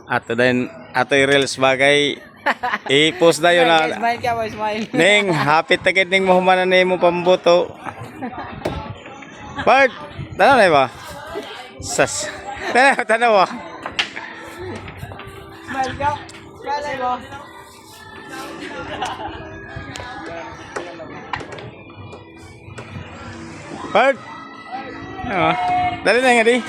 Ato i-reels bagay i-post na yun na Smile ka boy, smile. ning happy tagid ning mahumanan na mo pambuto. Bart, tanaw na ba? Sas. Tanaw ba? Smile ka. Smile mo. Bart. Dali na nga di.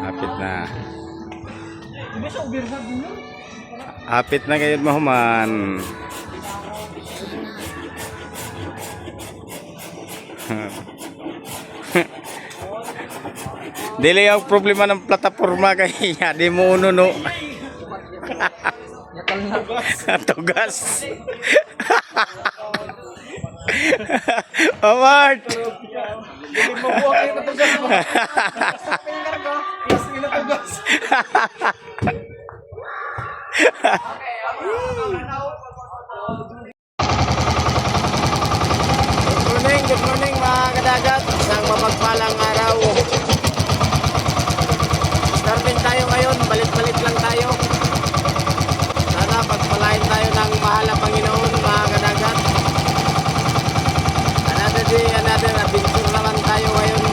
Hapit na. Hapit na kayo mahuman. Dili ang problema ng plataforma kay di mo uno no. Tugas. Award. Hindi mo buwak yung natugas mo. Finger ko. Yes, natugas. Good morning mga kadagat. Isang mapagpalang araw. Starting tayo ngayon, balit-balit lang tayo. Sana pagpalain tayo ng mahal na Panginoon mga kadagat. Another day, another adventure naman tayo ngayon.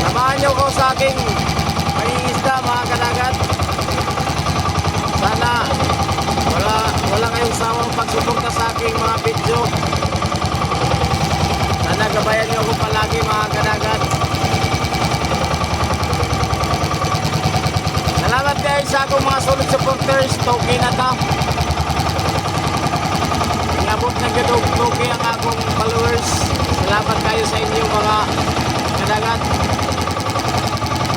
Samahan nyo ko sa aking pangingisda mga kadagat. Sana wala kayong sawang pagsuporta sa aking mga video. Sana gabayan nyo ako palagi mga kadagat. Salamat kayo sa akong mga solid supporters. Toki na ta. Inabot na gadog toki ang akong followers. Salamat kayo sa inyo mga kadagat.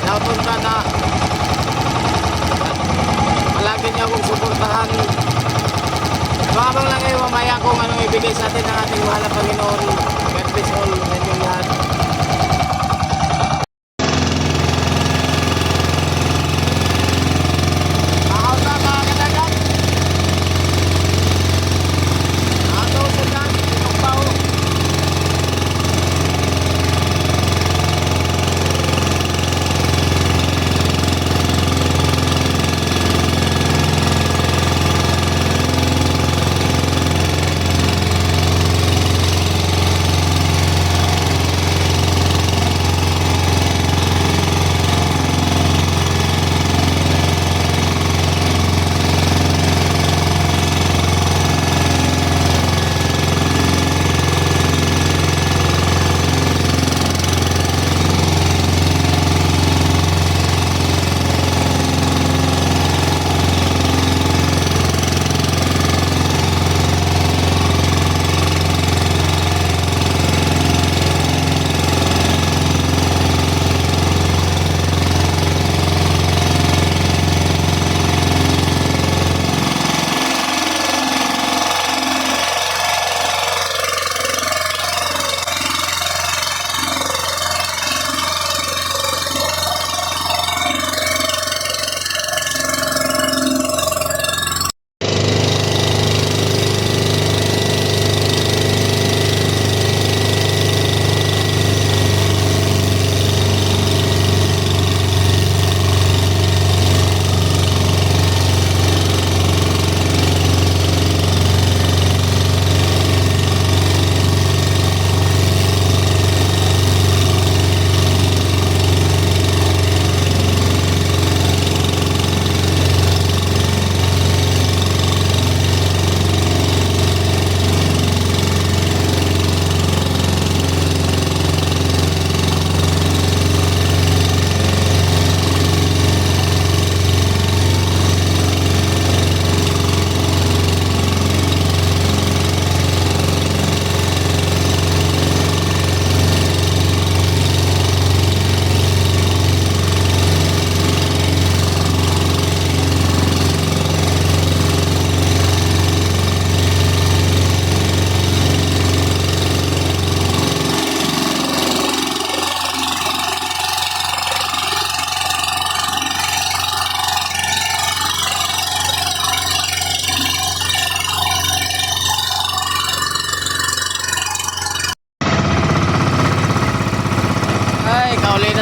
Napunta na palagi nyo akong suportahan. Babang lang kayo mamaya kung anong ibigay sa atin ng ating mahal na Panginoon. God bless all sa inyong lahat.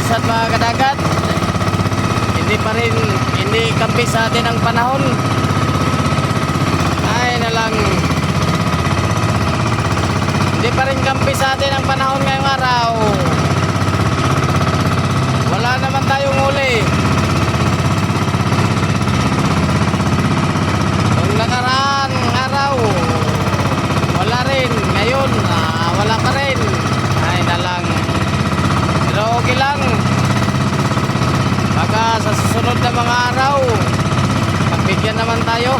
minsan mga kadagat, hindi kampi sa atin ang panahon. Ay na lang. Hindi pa rin kampi sa atin ang panahon ngayong araw. Wala naman tayong huli. Nung nakaraan araw, wala rin. Ngayon, wala pa rin. Ay na lang. Pero okay lang. Baka sa susunod na mga araw, pagbigyan naman tayo.